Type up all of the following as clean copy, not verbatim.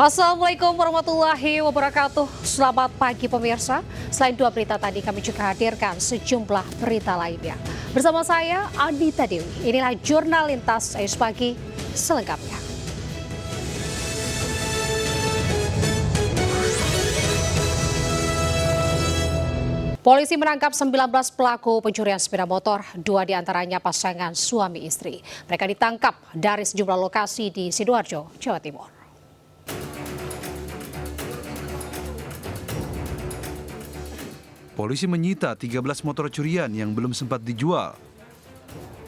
Assalamualaikum warahmatullahi wabarakatuh. Selamat pagi pemirsa. Selain dua berita tadi, kami juga hadirkan sejumlah berita lainnya. Bersama saya, Adita Dewi. Inilah Jurnal Lintas Ayus Pagi selengkapnya. Polisi menangkap 19 pelaku pencurian sepeda motor, 2 diantaranya pasangan suami istri. Mereka ditangkap dari sejumlah lokasi di Sidoarjo, Jawa Timur. Polisi menyita 13 motor curian yang belum sempat dijual.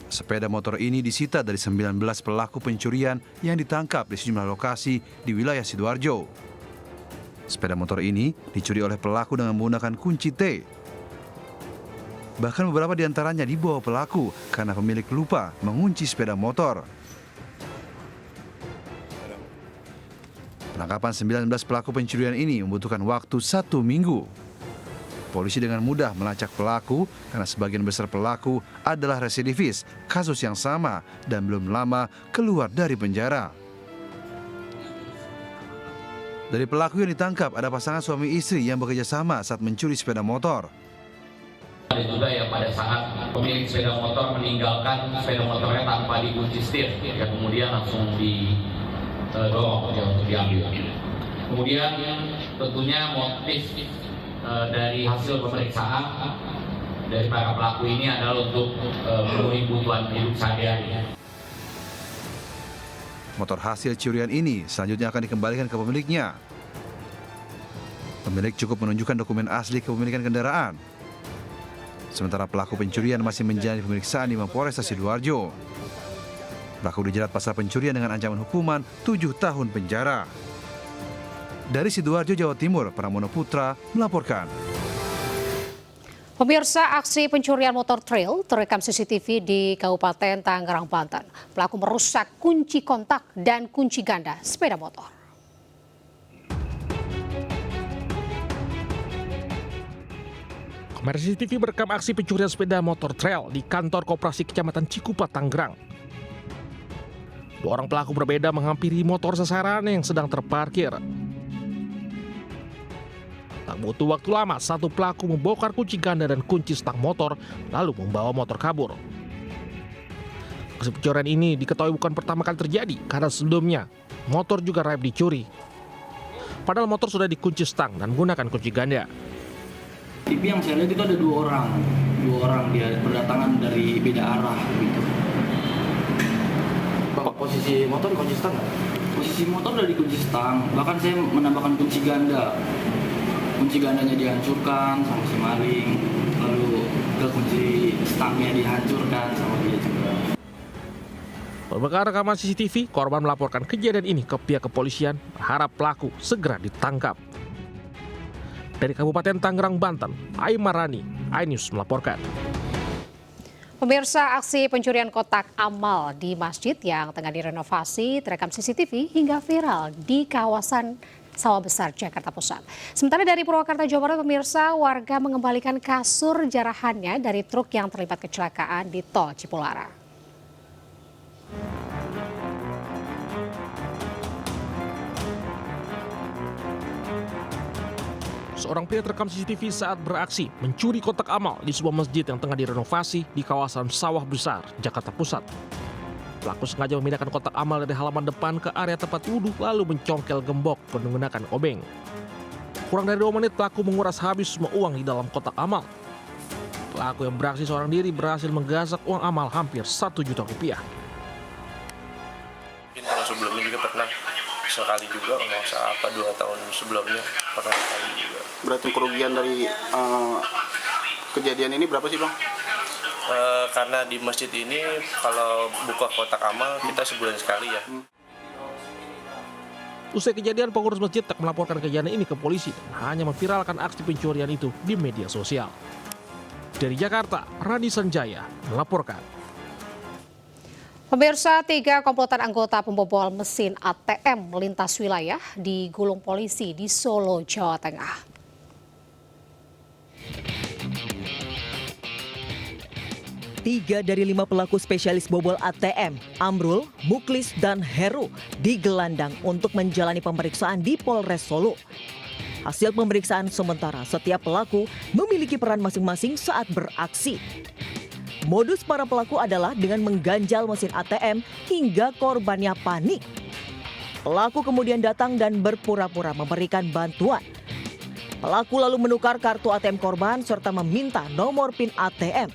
Sepeda motor ini disita dari 19 pelaku pencurian yang ditangkap di sejumlah lokasi di wilayah Sidoarjo. Sepeda motor ini dicuri oleh pelaku dengan menggunakan kunci T. Bahkan beberapa di antaranya dibawa pelaku karena pemilik lupa mengunci sepeda motor. Penangkapan 19 pelaku pencurian ini membutuhkan waktu 1 minggu. Polisi dengan mudah melacak pelaku karena sebagian besar pelaku adalah residivis kasus yang sama dan belum lama keluar dari penjara. Dari pelaku yang ditangkap ada pasangan suami istri yang bekerja sama saat mencuri sepeda motor. Ada juga yang pada saat pemilik sepeda motor meninggalkan sepeda motornya tanpa dikunci setir, ya kemudian langsung didorong untuk diambil. Kemudian tentunya motif dari hasil pemeriksaan dari para pelaku ini adalah untuk memenuhi kebutuhan hidup sehari-hari. Motor hasil curian ini selanjutnya akan dikembalikan ke pemiliknya. Pemilik cukup menunjukkan dokumen asli kepemilikan kendaraan. Sementara pelaku pencurian masih menjalani pemeriksaan di Mapolresta Sidoarjo. Pelaku dijerat pasal pencurian dengan ancaman hukuman 7 tahun penjara. Dari Sidoarjo, Jawa Timur, Pramono Putra melaporkan. Pemirsa, aksi pencurian motor trail terekam CCTV di Kabupaten Tangerang, Banten. Pelaku merusak kunci kontak dan kunci ganda sepeda motor. Kamera CCTV merekam aksi pencurian sepeda motor trail di kantor koperasi Kecamatan Cikupa, Tangerang. 2 orang pelaku berbeda menghampiri motor sasaran yang sedang terparkir. Tak butuh waktu lama, satu pelaku membongkar kunci ganda dan kunci stang motor, lalu membawa motor kabur. Aksi pencurian ini diketahui bukan pertama kali terjadi, karena sebelumnya motor juga raib dicuri. Padahal motor sudah dikunci stang dan menggunakan kunci ganda. TV yang saya lihat itu ada 2 orang dia berdatangan dari beda arah gitu. Posisi motor dikunci stang nggak? Posisi motor udah dikunci stang, bahkan saya menambahkan kunci ganda. Kunci gandanya dihancurkan sama si maling, lalu ke kunci stangnya dihancurkan sama dia juga. Berbekal rekaman CCTV, korban melaporkan kejadian ini ke pihak kepolisian, berharap pelaku segera ditangkap. Dari Kabupaten Tangerang, Banten, Aimar Rani, iNews melaporkan. Pemirsa, aksi pencurian kotak amal di masjid yang tengah direnovasi terekam CCTV hingga viral di kawasan Sawah Besar, Jakarta Pusat. Sementara dari Purwakarta, Jawa Barat, pemirsa, warga mengembalikan kasur jarahannya dari truk yang terlibat kecelakaan di Tol Cipularang. Seorang pria terekam CCTV saat beraksi mencuri kotak amal di sebuah masjid yang tengah direnovasi di kawasan Sawah Besar, Jakarta Pusat. Pelaku sengaja memindahkan kotak amal dari halaman depan ke area tempat wudhu lalu mencongkel gembok menggunakan obeng. Kurang dari 2 menit pelaku menguras habis semua uang di dalam kotak amal. Pelaku yang beraksi seorang diri berhasil menggasak uang amal hampir 1 juta rupiah. Tahun sebelumnya juga pernah sekali juga, nggak usah 2 tahun sebelumnya pernah sekali juga. Berarti kerugian dari kejadian ini berapa sih, Bang? Karena di masjid ini kalau buka kotak amal kita sebulan sekali ya. Usai kejadian, pengurus masjid tak melaporkan kejadian ini ke polisi dan hanya memviralkan aksi pencurian itu di media sosial. Dari Jakarta, Rani Sanjaya melaporkan. Pemirsa, 3 komplotan anggota pembobol mesin ATM melintas wilayah digulung polisi di Solo, Jawa Tengah. 3 dari 5 pelaku spesialis bobol ATM, Amrul, Muklis, dan Heru digelandang untuk menjalani pemeriksaan di Polres Solo. Hasil pemeriksaan sementara, setiap pelaku memiliki peran masing-masing saat beraksi. Modus para pelaku adalah dengan mengganjal mesin ATM hingga korbannya panik. Pelaku kemudian datang dan berpura-pura memberikan bantuan. Pelaku lalu menukar kartu ATM korban serta meminta nomor PIN ATM.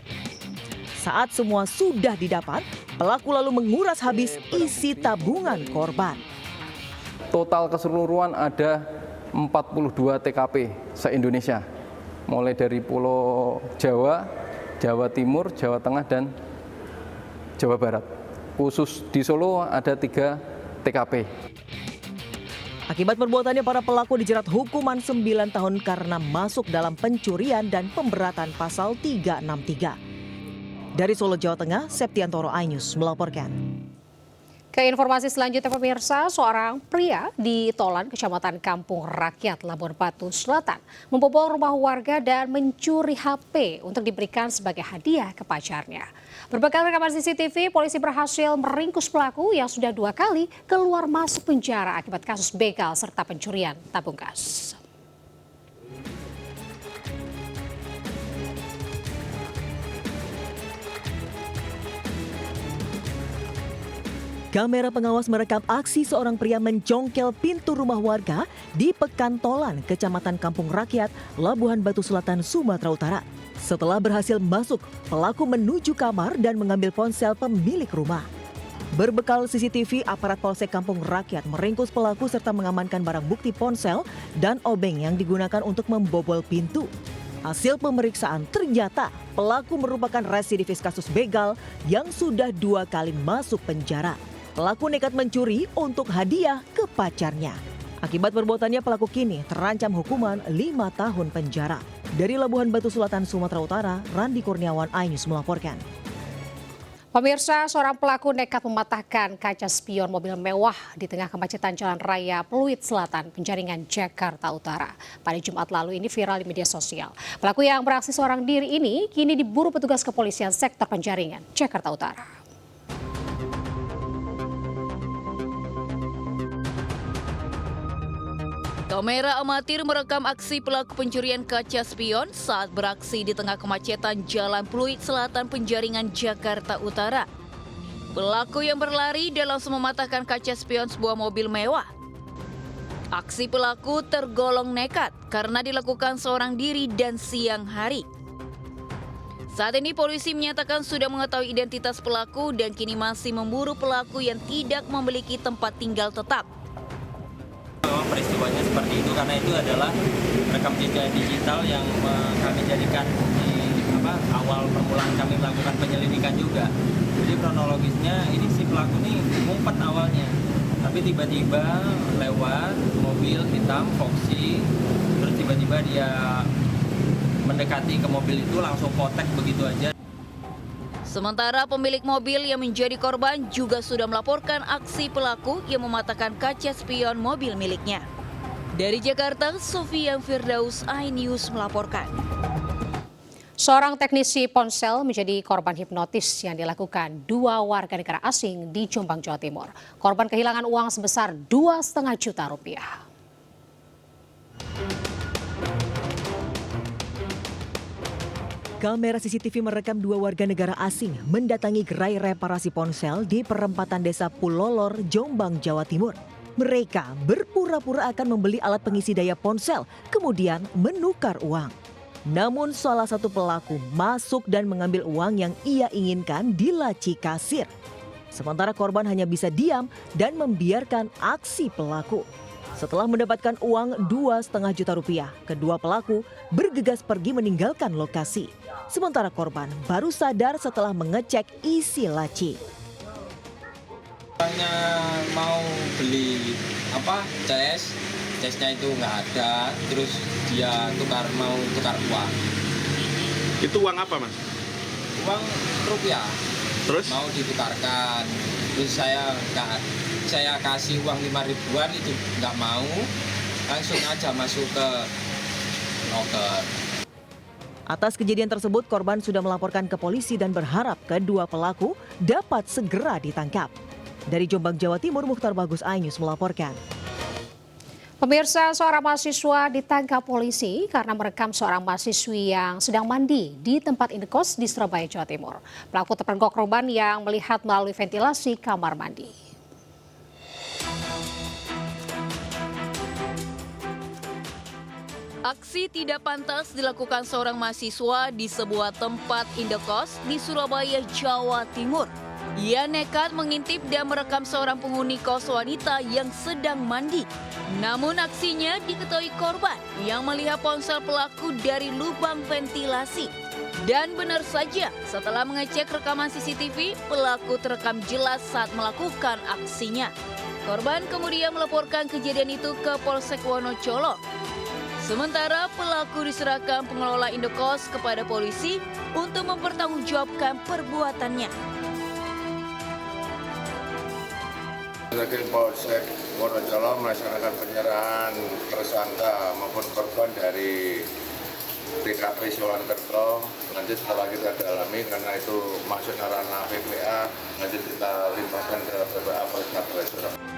Saat semua sudah didapat, pelaku lalu menguras habis isi tabungan korban. Total keseluruhan ada 42 TKP se-Indonesia. Mulai dari Pulau Jawa, Jawa Timur, Jawa Tengah, dan Jawa Barat. Khusus di Solo ada 3 TKP. Akibat perbuatannya, para pelaku dijerat hukuman 9 tahun karena masuk dalam pencurian dan pemberatan pasal 363. Dari Solo, Jawa Tengah, Septiantoro, iNews melaporkan. Ke informasi selanjutnya pemirsa, seorang pria di Tolan, Kecamatan Kampung Rakyat, Labuan Batu Selatan, membobol rumah warga dan mencuri HP untuk diberikan sebagai hadiah ke pacarnya. Berbekal rekaman CCTV, polisi berhasil meringkus pelaku yang sudah 2 kali keluar masuk penjara akibat kasus begal serta pencurian tabung gas. Kamera pengawas merekam aksi seorang pria mencongkel pintu rumah warga di Pekantolan, Kecamatan Kampung Rakyat, Labuhan Batu Selatan, Sumatera Utara. Setelah berhasil masuk, pelaku menuju kamar dan mengambil ponsel pemilik rumah. Berbekal CCTV, aparat Polsek Kampung Rakyat meringkus pelaku serta mengamankan barang bukti ponsel dan obeng yang digunakan untuk membobol pintu. Hasil pemeriksaan ternyata pelaku merupakan residivis kasus begal yang sudah 2 kali masuk penjara. Pelaku nekat mencuri untuk hadiah ke pacarnya. Akibat perbuatannya, pelaku kini terancam hukuman 5 tahun penjara. Dari Labuhan Batu Selatan, Sumatera Utara, Randi Kurniawan, iNews melaporkan. Pemirsa, seorang pelaku nekat mematahkan kaca spion mobil mewah di tengah kemacetan Jalan Raya Pluit Selatan, Penjaringan, Jakarta Utara. Pada Jumat lalu ini viral di media sosial. Pelaku yang beraksi seorang diri ini kini diburu petugas kepolisian sektor Penjaringan, Jakarta Utara. Kamera amatir merekam aksi pelaku pencurian kaca spion saat beraksi di tengah kemacetan Jalan Pluit Selatan, Penjaringan, Jakarta Utara. Pelaku yang berlari dan langsung mematahkan kaca spion sebuah mobil mewah. Aksi pelaku tergolong nekat karena dilakukan seorang diri dan siang hari. Saat ini polisi menyatakan sudah mengetahui identitas pelaku dan kini masih memburu pelaku yang tidak memiliki tempat tinggal tetap. Peristiwanya seperti itu karena itu adalah rekam jejak digital yang kami jadikan di awal permulaan kami melakukan penyelidikan juga. Jadi kronologisnya ini si pelaku ini ngumpet awalnya, tapi tiba-tiba lewat mobil hitam Foxy, terus tiba-tiba dia mendekati ke mobil itu langsung potek begitu aja. Sementara pemilik mobil yang menjadi korban juga sudah melaporkan aksi pelaku yang mematahkan kaca spion mobil miliknya. Dari Jakarta, Sofian Firdaus, iNews melaporkan. Seorang teknisi ponsel menjadi korban hipnotis yang dilakukan 2 warga negara asing di Jombang, Jawa Timur. Korban kehilangan uang sebesar 2,5 juta rupiah. Kamera CCTV merekam 2 warga negara asing mendatangi gerai reparasi ponsel di perempatan Desa Pulolor, Jombang, Jawa Timur. Mereka berpura-pura akan membeli alat pengisi daya ponsel, kemudian menukar uang. Namun salah satu pelaku masuk dan mengambil uang yang ia inginkan di laci kasir. Sementara korban hanya bisa diam dan membiarkan aksi pelaku. Setelah mendapatkan uang 2,5 juta rupiah, kedua pelaku bergegas pergi meninggalkan lokasi. Sementara korban baru sadar setelah mengecek isi laci. Orangnya mau beli casnya itu nggak ada, terus dia mau tukar uang. Itu uang apa, Mas? Uang rupiah. Terus? Mau ditukarkan. Terus saya kasih uang 5 ribuan itu nggak mau, langsung aja masuk ke loker. Atas kejadian tersebut, korban sudah melaporkan ke polisi dan berharap kedua pelaku dapat segera ditangkap. Dari Jombang, Jawa Timur, Mukhtar Bagus, iNews melaporkan. Pemirsa, seorang mahasiswa ditangkap polisi karena merekam seorang mahasiswi yang sedang mandi di tempat indekos di Surabaya, Jawa Timur. Pelaku terpergok korban yang melihat melalui ventilasi kamar mandi. Aksi tidak pantas dilakukan seorang mahasiswa di sebuah tempat indekos di Surabaya, Jawa Timur. Ia nekat mengintip dan merekam seorang penghuni kos wanita yang sedang mandi. Namun aksinya diketahui korban yang melihat ponsel pelaku dari lubang ventilasi. Dan benar saja, setelah mengecek rekaman CCTV, pelaku terekam jelas saat melakukan aksinya. Korban kemudian melaporkan kejadian itu ke Polsek Wonocolo. Sementara pelaku diserahkan pengelola indekos kepada polisi untuk mempertanggungjawabkan perbuatannya. Polsek Wonocolo melaksanakan penyerahan tersangka maupun korban dari TKP Siwankerto. Nanti setelah kita dalami karena itu masuk ranah PPA, nanti kita limpahkan ke PPA Polres Surabaya.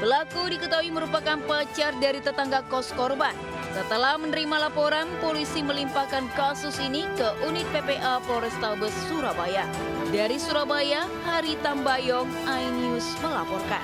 Pelaku diketahui merupakan pacar dari tetangga kos korban. Setelah menerima laporan, polisi melimpahkan kasus ini ke unit PPA Polrestabes Surabaya. Dari Surabaya, Hari Tambayong, iNews melaporkan.